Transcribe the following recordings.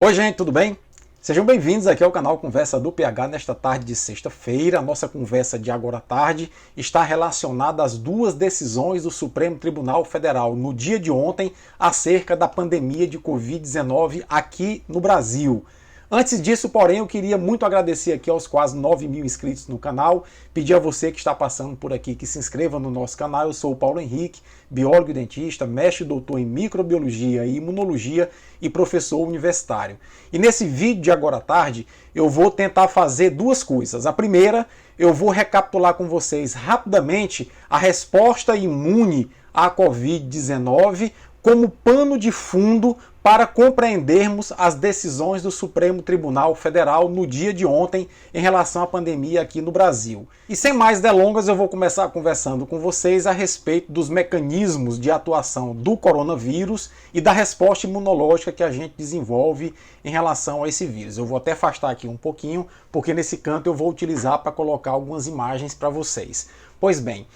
Oi gente, tudo bem? Sejam bem-vindos aqui ao canal Conversa do PH nesta tarde de sexta-feira. A nossa conversa de agora à tarde está relacionada às duas decisões do Supremo Tribunal Federal no dia de ontem acerca da pandemia de Covid-19 aqui no Brasil. Antes disso, porém, eu queria muito agradecer aqui aos quase 9.000 inscritos no canal, pedir a você que está passando por aqui que se inscreva no nosso canal. Eu sou o Paulo Henrique, biólogo e dentista, mestre e doutor em microbiologia e imunologia e professor universitário. E nesse vídeo de agora à tarde, eu vou tentar fazer duas coisas. A primeira, eu vou recapitular com vocês rapidamente a resposta imune à Covid-19 como pano de fundo para compreendermos as decisões do Supremo Tribunal Federal no dia de ontem em relação à pandemia aqui no Brasil. E sem mais delongas, eu vou começar conversando com vocês a respeito dos mecanismos de atuação do coronavírus e da resposta imunológica que a gente desenvolve em relação a esse vírus. Eu vou até afastar aqui um pouquinho, porque nesse canto eu vou utilizar para colocar algumas imagens para vocês. Pois bem,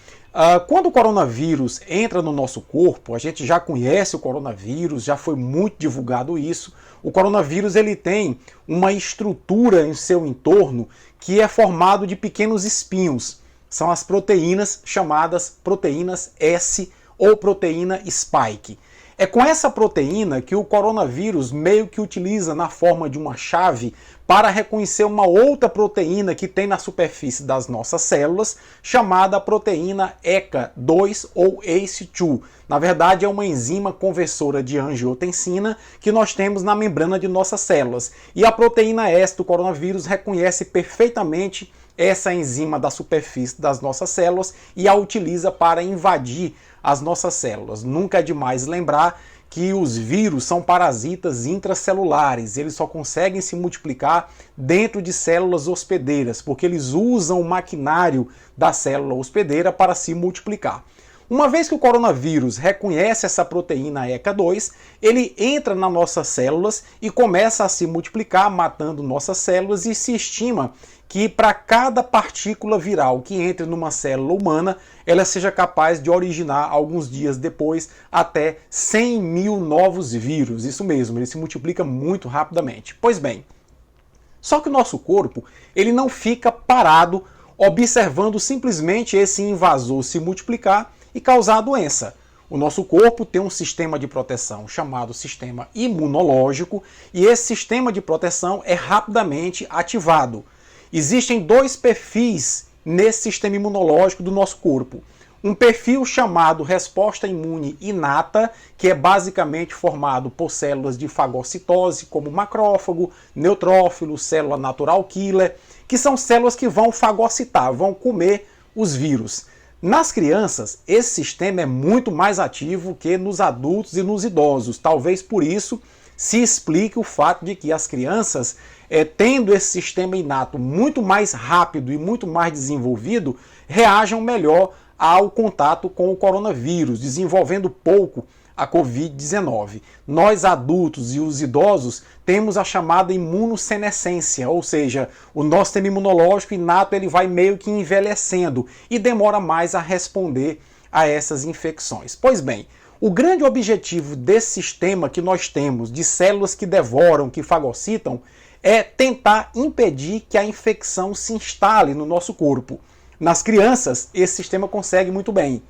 quando o coronavírus entra no nosso corpo, a gente já conhece o coronavírus, já foi muito divulgado isso. O coronavírus ele tem uma estrutura em seu entorno que é formado de pequenos espinhos. São as proteínas chamadas proteínas S ou proteína spike. É com essa proteína que o coronavírus meio que utiliza na forma de uma chave para reconhecer uma outra proteína que tem na superfície das nossas células, chamada proteína ECA2 ou ACE2. Na verdade, é uma enzima conversora de angiotensina que nós temos na membrana de nossas células. E a proteína S do coronavírus reconhece perfeitamente essa enzima da superfície das nossas células e a utiliza para invadir as nossas células. Nunca é demais lembrar que os vírus são parasitas intracelulares, eles só conseguem se multiplicar dentro de células hospedeiras, porque eles usam o maquinário da célula hospedeira para se multiplicar. Uma vez que o coronavírus reconhece essa proteína ECA2, ele entra nas nossas células e começa a se multiplicar, matando nossas células, e se estima que para cada partícula viral que entre numa célula humana, ela seja capaz de originar, alguns dias depois, até 100 mil novos vírus. Isso mesmo, ele se multiplica muito rapidamente. Pois bem, só que o nosso corpo ele não fica parado observando simplesmente esse invasor se multiplicar e causar a doença. O nosso corpo tem um sistema de proteção chamado sistema imunológico e esse sistema de proteção é rapidamente ativado. Existem dois perfis nesse sistema imunológico do nosso corpo. Um perfil chamado resposta imune inata, que é basicamente formado por células de fagocitose, como macrófago, neutrófilo, célula natural killer, que são células que vão fagocitar, vão comer os vírus. Nas crianças, esse sistema é muito mais ativo que nos adultos e nos idosos. Talvez por isso se explique o fato de que as crianças, tendo esse sistema inato muito mais rápido e muito mais desenvolvido, reajam melhor ao contato com o coronavírus, desenvolvendo pouco a Covid-19. Nós adultos e os idosos temos a chamada imunossenescência, ou seja, o nosso sistema imunológico inato ele vai meio que envelhecendo e demora mais a responder a essas infecções. Pois bem, o grande objetivo desse sistema que nós temos de células que devoram, que fagocitam, é tentar impedir que a infecção se instale no nosso corpo. Nas crianças, esse sistema consegue muito bem.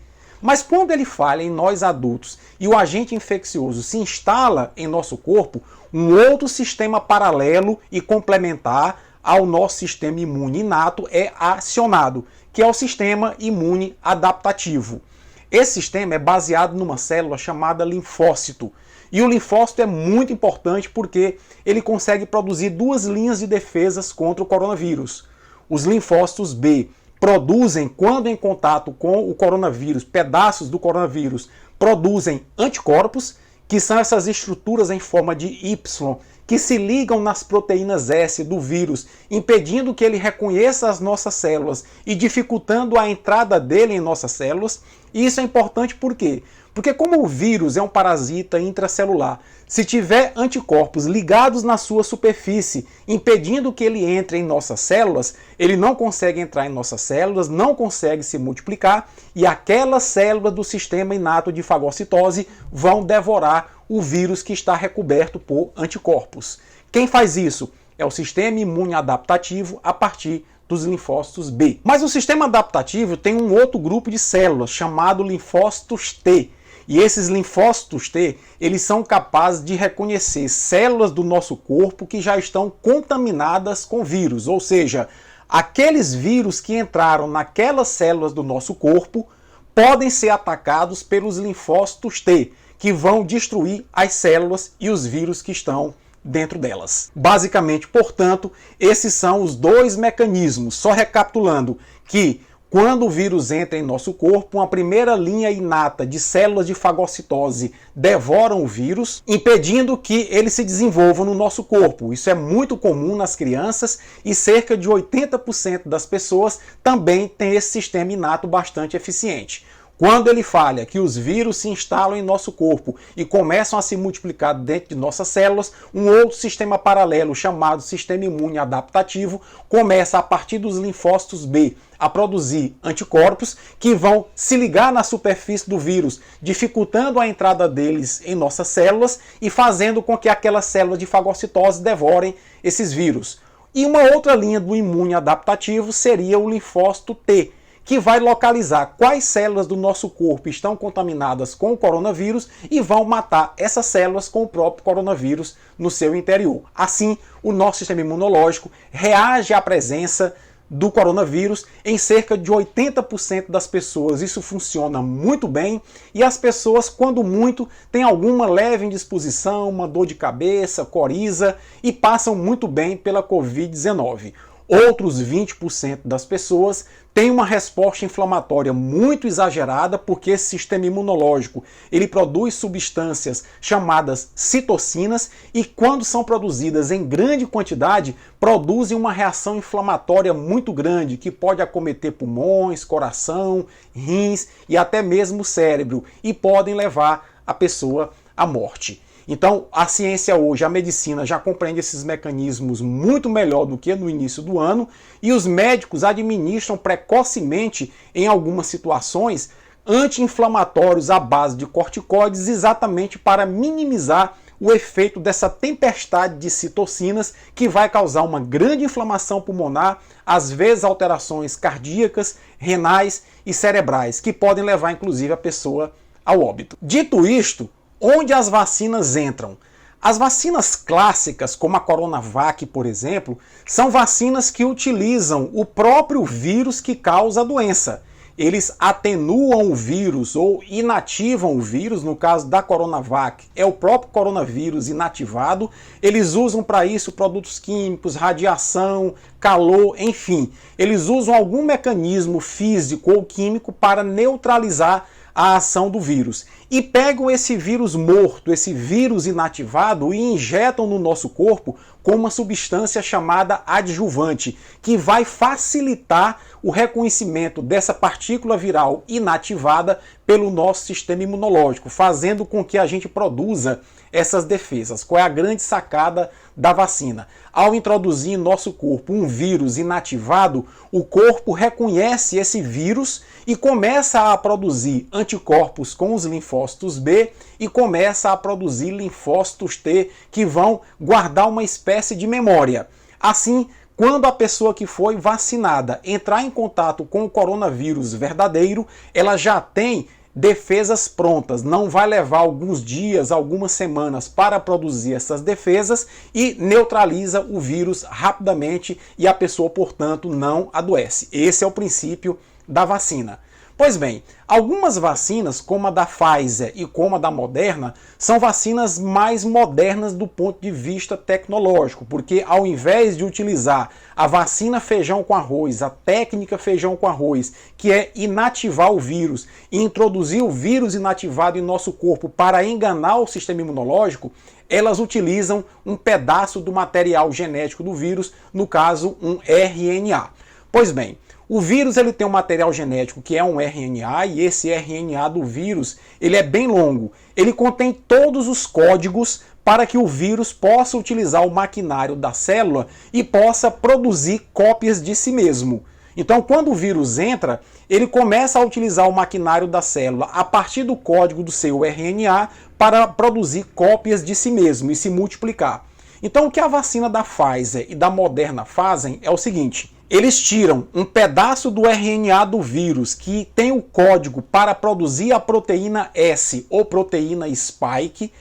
Mas quando ele falha em nós adultos e o agente infeccioso se instala em nosso corpo, um outro sistema paralelo e complementar ao nosso sistema imune inato é acionado, que é o sistema imune adaptativo. Esse sistema é baseado numa célula chamada linfócito. E o linfócito é muito importante porque ele consegue produzir duas linhas de defesas contra o coronavírus. Os linfócitos B produzem, quando em contato com o coronavírus, pedaços do coronavírus, produzem anticorpos, que são essas estruturas em forma de Y, que se ligam nas proteínas S do vírus, impedindo que ele reconheça as nossas células e dificultando a entrada dele em nossas células. E isso é importante por quê? Porque como o vírus é um parasita intracelular, se tiver anticorpos ligados na sua superfície, impedindo que ele entre em nossas células, ele não consegue entrar em nossas células, não consegue se multiplicar e aquelas células do sistema inato de fagocitose vão devorar o vírus que está recoberto por anticorpos. Quem faz isso? É o sistema imune adaptativo a partir dos linfócitos B. Mas o sistema adaptativo tem um outro grupo de células chamado linfócitos T. E esses linfócitos T, eles são capazes de reconhecer células do nosso corpo que já estão contaminadas com vírus, ou seja, aqueles vírus que entraram naquelas células do nosso corpo podem ser atacados pelos linfócitos T, que vão destruir as células e os vírus que estão dentro delas. Basicamente, portanto, esses são os dois mecanismos. Só recapitulando que quando o vírus entra em nosso corpo, uma primeira linha inata de células de fagocitose devoram o vírus, impedindo que ele se desenvolva no nosso corpo. Isso é muito comum nas crianças e cerca de 80% das pessoas também tem esse sistema inato bastante eficiente. Quando ele falha, que os vírus se instalam em nosso corpo e começam a se multiplicar dentro de nossas células, um outro sistema paralelo chamado sistema imune adaptativo começa a partir dos linfócitos B a produzir anticorpos que vão se ligar na superfície do vírus, dificultando a entrada deles em nossas células e fazendo com que aquelas células de fagocitose devorem esses vírus. E uma outra linha do imune adaptativo seria o linfócito T, que vai localizar quais células do nosso corpo estão contaminadas com o coronavírus e vão matar essas células com o próprio coronavírus no seu interior. Assim, o nosso sistema imunológico reage à presença do coronavírus em cerca de 80% das pessoas. Isso funciona muito bem e as pessoas, quando muito, têm alguma leve indisposição, uma dor de cabeça, coriza e passam muito bem pela Covid-19. Outros 20% das pessoas têm uma resposta inflamatória muito exagerada porque esse sistema imunológico ele produz substâncias chamadas citocinas e quando são produzidas em grande quantidade produzem uma reação inflamatória muito grande que pode acometer pulmões, coração, rins e até mesmo o cérebro e podem levar a pessoa à morte. Então, a ciência hoje, a medicina, já compreende esses mecanismos muito melhor do que no início do ano e os médicos administram precocemente, em algumas situações, anti-inflamatórios à base de corticoides exatamente para minimizar o efeito dessa tempestade de citocinas que vai causar uma grande inflamação pulmonar, às vezes alterações cardíacas, renais e cerebrais, que podem levar inclusive a pessoa ao óbito. Dito isto, onde as vacinas entram? As vacinas clássicas, como a Coronavac, por exemplo, são vacinas que utilizam o próprio vírus que causa a doença. Eles atenuam o vírus ou inativam o vírus, no caso da Coronavac, é o próprio coronavírus inativado. Eles usam para isso produtos químicos, radiação, calor, enfim. Eles usam algum mecanismo físico ou químico para neutralizar a ação do vírus. E pegam esse vírus morto, esse vírus inativado e injetam no nosso corpo com uma substância chamada adjuvante, que vai facilitar o reconhecimento dessa partícula viral inativada pelo nosso sistema imunológico, fazendo com que a gente produza essas defesas. Qual é a grande sacada da vacina? Ao introduzir em nosso corpo um vírus inativado, o corpo reconhece esse vírus e começa a produzir anticorpos com os linfócitos B e começa a produzir linfócitos T que vão guardar uma espécie de memória. Assim, quando a pessoa que foi vacinada entrar em contato com o coronavírus verdadeiro, ela já tem defesas prontas, não vai levar alguns dias, algumas semanas para produzir essas defesas e neutraliza o vírus rapidamente e a pessoa, portanto, não adoece. Esse é o princípio da vacina. Pois bem, algumas vacinas, como a da Pfizer e como a da Moderna, são vacinas mais modernas do ponto de vista tecnológico, porque ao invés de utilizar a vacina feijão com arroz, a técnica feijão com arroz, que é inativar o vírus e introduzir o vírus inativado em nosso corpo para enganar o sistema imunológico, elas utilizam um pedaço do material genético do vírus, no caso um RNA. Pois bem, o vírus ele tem um material genético que é um RNA e esse RNA do vírus ele é bem longo. Ele contém todos os códigos para que o vírus possa utilizar o maquinário da célula e possa produzir cópias de si mesmo. Então, quando o vírus entra, ele começa a utilizar o maquinário da célula a partir do código do seu RNA para produzir cópias de si mesmo e se multiplicar. Então o que a vacina da Pfizer e da Moderna fazem é o seguinte: eles tiram um pedaço do RNA do vírus que tem o código para produzir a proteína S ou proteína spike,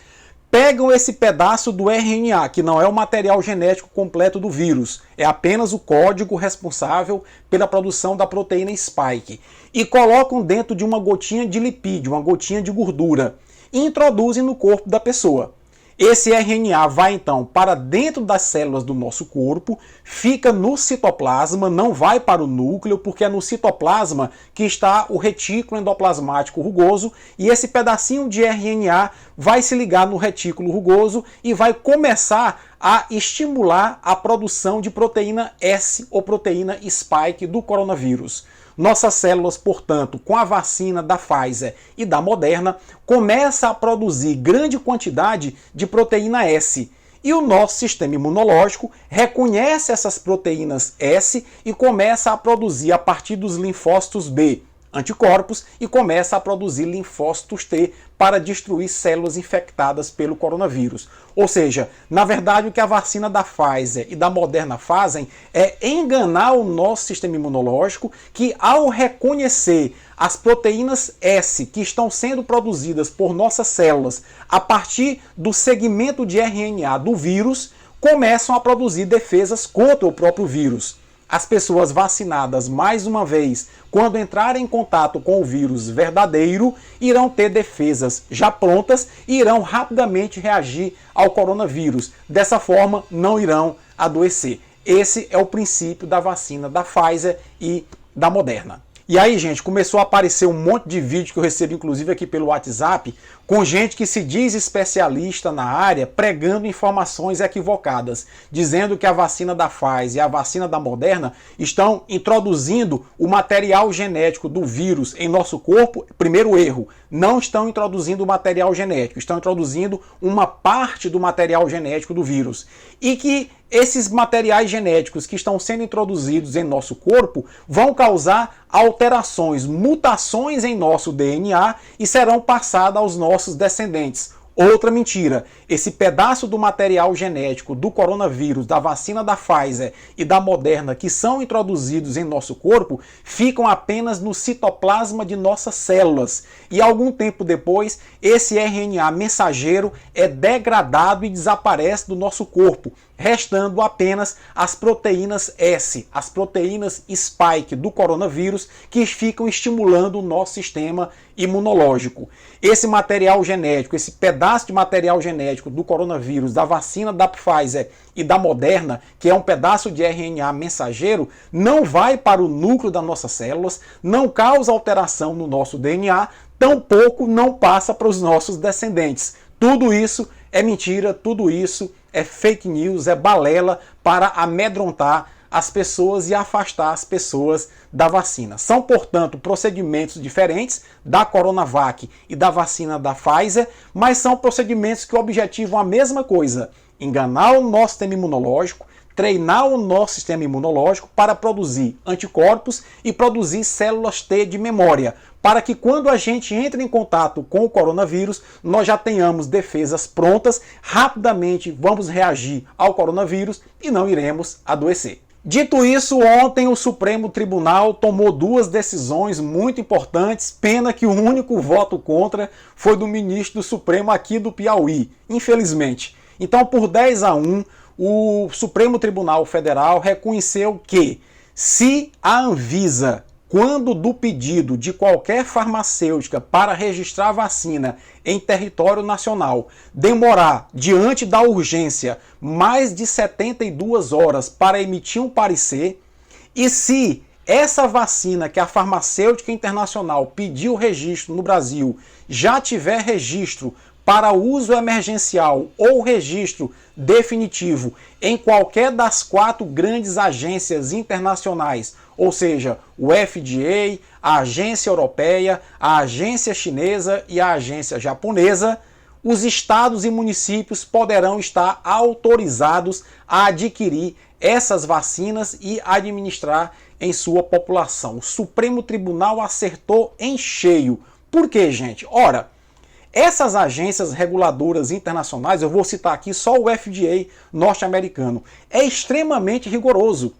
pegam esse pedaço do RNA, que não é o material genético completo do vírus, é apenas o código responsável pela produção da proteína spike, e colocam dentro de uma gotinha de lipídio, uma gotinha de gordura, e introduzem no corpo da pessoa. Esse RNA vai então para dentro das células do nosso corpo, fica no citoplasma, não vai para o núcleo, porque é no citoplasma que está o retículo endoplasmático rugoso, e esse pedacinho de RNA vai se ligar no retículo rugoso e vai começar a estimular a produção de proteína S ou proteína spike do coronavírus. Nossas células, portanto, com a vacina da Pfizer e da Moderna, começa a produzir grande quantidade de proteína S. E o nosso sistema imunológico reconhece essas proteínas S e começa a produzir, a partir dos linfócitos B, anticorpos, e começa a produzir linfócitos T para destruir células infectadas pelo coronavírus. Ou seja, na verdade o que a vacina da Pfizer e da Moderna fazem é enganar o nosso sistema imunológico, que ao reconhecer as proteínas S que estão sendo produzidas por nossas células a partir do segmento de RNA do vírus, começam a produzir defesas contra o próprio vírus. As pessoas vacinadas, mais uma vez, quando entrarem em contato com o vírus verdadeiro, irão ter defesas já prontas e irão rapidamente reagir ao coronavírus. Dessa forma, não irão adoecer. Esse é o princípio da vacina da Pfizer e da Moderna. E aí, gente, começou a aparecer um monte de vídeo que eu recebo, inclusive aqui pelo WhatsApp, com gente que se diz especialista na área, pregando informações equivocadas, dizendo que a vacina da Pfizer e a vacina da Moderna estão introduzindo o material genético do vírus em nosso corpo. Primeiro erro, não estão introduzindo o material genético, estão introduzindo uma parte do material genético do vírus. E que esses materiais genéticos que estão sendo introduzidos em nosso corpo vão causar alterações, mutações em nosso DNA e serão passadas aos nossos descendentes. Outra mentira, esse pedaço do material genético do coronavírus, da vacina da Pfizer e da Moderna que são introduzidos em nosso corpo, ficam apenas no citoplasma de nossas células. E algum tempo depois, esse RNA mensageiro é degradado e desaparece do nosso corpo, restando apenas as proteínas S, as proteínas spike do coronavírus, que ficam estimulando o nosso sistema imunológico. Esse material genético, esse pedaço de material genético do coronavírus, da vacina da Pfizer e da Moderna, que é um pedaço de RNA mensageiro, não vai para o núcleo das nossas células, não causa alteração no nosso DNA, tampouco não passa para os nossos descendentes. Tudo isso é mentira, tudo isso é fake news, é balela para amedrontar as pessoas e afastar as pessoas da vacina. São, portanto, procedimentos diferentes da Coronavac e da vacina da Pfizer, mas são procedimentos que objetivam a mesma coisa: enganar o nosso sistema imunológico, treinar o nosso sistema imunológico para produzir anticorpos e produzir células T de memória, para que quando a gente entre em contato com o coronavírus, nós já tenhamos defesas prontas, rapidamente vamos reagir ao coronavírus e não iremos adoecer. Dito isso, ontem o Supremo Tribunal tomou duas decisões muito importantes, pena que o único voto contra foi do ministro do Supremo aqui do Piauí, infelizmente. Então, por 10-1, o Supremo Tribunal Federal reconheceu que, se a Anvisa, quando do pedido de qualquer farmacêutica para registrar vacina em território nacional, demorar, diante da urgência, mais de 72 horas para emitir um parecer, e se essa vacina que a farmacêutica internacional pediu registro no Brasil já tiver registro para uso emergencial ou registro definitivo em qualquer das 4 grandes agências internacionais, ou seja, o FDA, a agência europeia, a agência chinesa e a agência japonesa, os estados e municípios poderão estar autorizados a adquirir essas vacinas e administrar em sua população. O Supremo Tribunal acertou em cheio. Por quê, gente? Ora, Essas agências reguladoras internacionais, eu vou citar aqui só o FDA norte-americano, é extremamente rigoroso.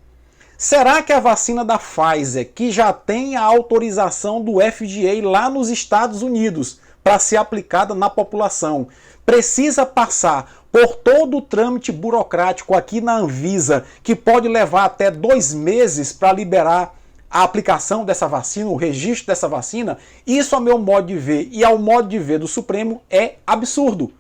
Será que a vacina da Pfizer, que já tem a autorização do FDA lá nos Estados Unidos para ser aplicada na população, precisa passar por todo o trâmite burocrático aqui na Anvisa, que pode levar até 2 meses para liberar a aplicação dessa vacina, o registro dessa vacina? Isso, ao meu modo de ver e ao modo de ver do Supremo, é absurdo.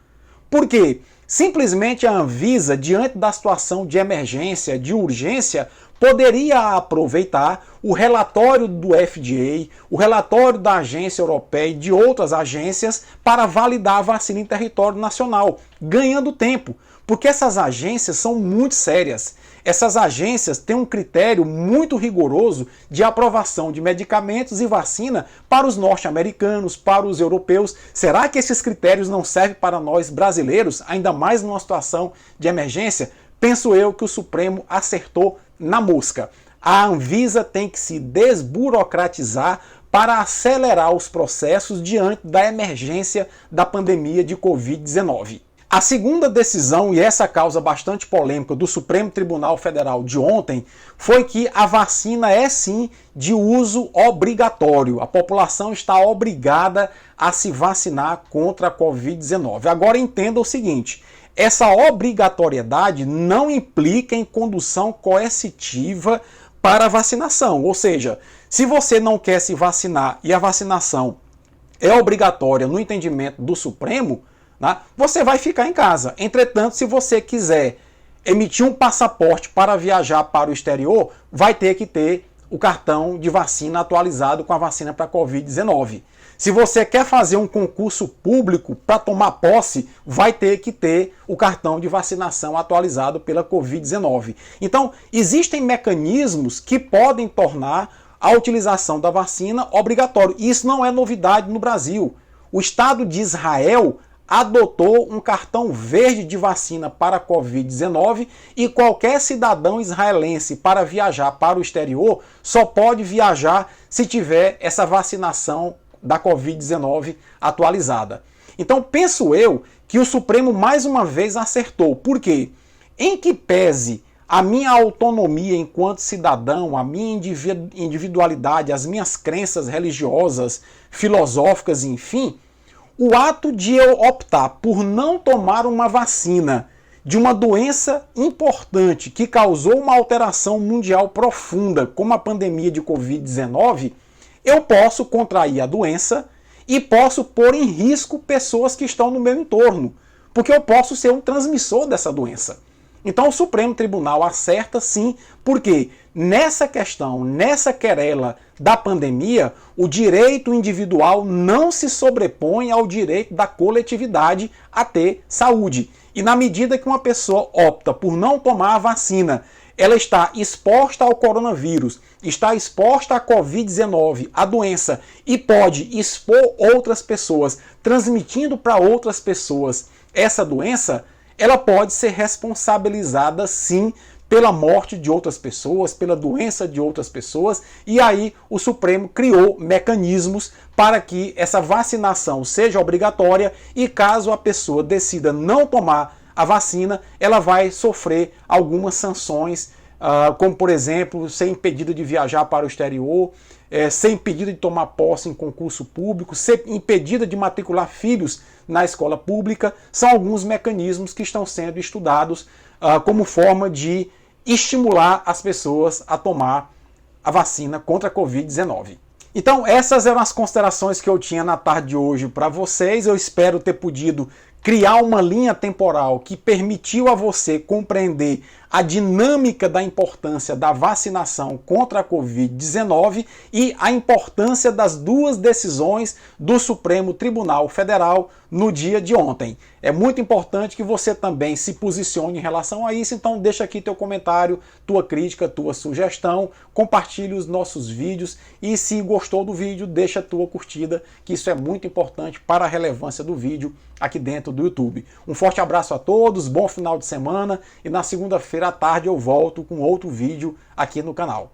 Por quê? Simplesmente a Anvisa, diante da situação de emergência, de urgência, poderia aproveitar o relatório do FDA, o relatório da Agência Europeia e de outras agências para validar a vacina em território nacional, ganhando tempo, porque essas agências são muito sérias. Essas agências têm um critério muito rigoroso de aprovação de medicamentos e vacina para os norte-americanos, para os europeus. Será que esses critérios não servem para nós brasileiros, ainda mais numa situação de emergência? Penso eu que o Supremo acertou na mosca. A Anvisa tem que se desburocratizar para acelerar os processos diante da emergência da pandemia de Covid-19. A segunda decisão, e essa causa bastante polêmica, do Supremo Tribunal Federal de ontem, foi que a vacina é sim de uso obrigatório. A população está obrigada a se vacinar contra a Covid-19. Agora entenda o seguinte: essa obrigatoriedade não implica em condução coercitiva para a vacinação. Ou seja, se você não quer se vacinar e a vacinação é obrigatória no entendimento do Supremo, você vai ficar em casa. Entretanto, se você quiser emitir um passaporte para viajar para o exterior, vai ter que ter o cartão de vacina atualizado com a vacina para a Covid-19. Se você quer fazer um concurso público para tomar posse, vai ter que ter o cartão de vacinação atualizado pela Covid-19. Então, existem mecanismos que podem tornar a utilização da vacina obrigatória. Isso não é novidade no Brasil. O Estado de Israel adotou um cartão verde de vacina para a Covid-19 e qualquer cidadão israelense para viajar para o exterior só pode viajar se tiver essa vacinação da Covid-19 atualizada. Então penso eu que o Supremo mais uma vez acertou. Por quê? Em que pese a minha autonomia enquanto cidadão, a minha individualidade, as minhas crenças religiosas, filosóficas, enfim, o ato de eu optar por não tomar uma vacina de uma doença importante que causou uma alteração mundial profunda, como a pandemia de Covid-19, eu posso contrair a doença e posso pôr em risco pessoas que estão no meu entorno, porque eu posso ser um transmissor dessa doença. Então o Supremo Tribunal acerta sim, porque nessa questão, nessa querela da pandemia, o direito individual não se sobrepõe ao direito da coletividade a ter saúde. E na medida que uma pessoa opta por não tomar a vacina, ela está exposta ao coronavírus, está exposta à Covid-19, a doença, e pode expor outras pessoas, transmitindo para outras pessoas essa doença, ela pode ser responsabilizada sim pela morte de outras pessoas, pela doença de outras pessoas, e aí o Supremo criou mecanismos para que essa vacinação seja obrigatória e caso a pessoa decida não tomar a vacina, ela vai sofrer algumas sanções, como por exemplo, ser impedida de viajar para o exterior, ser impedida de tomar posse em concurso público, ser impedida de matricular filhos na escola pública. São alguns mecanismos que estão sendo estudados como forma de estimular as pessoas a tomar a vacina contra a Covid-19. Então essas eram as considerações que eu tinha na tarde de hoje para vocês. Eu espero ter podido criar uma linha temporal que permitiu a você compreender a dinâmica da importância da vacinação contra a Covid-19 e a importância das duas decisões do Supremo Tribunal Federal no dia de ontem. É muito importante que você também se posicione em relação a isso, então deixa aqui teu comentário, tua crítica, tua sugestão, compartilhe os nossos vídeos e se gostou do vídeo, deixa a tua curtida, que isso é muito importante para a relevância do vídeo aqui dentro do YouTube. Um forte abraço a todos, bom final de semana e na segunda-feira à tarde eu volto com outro vídeo aqui no canal.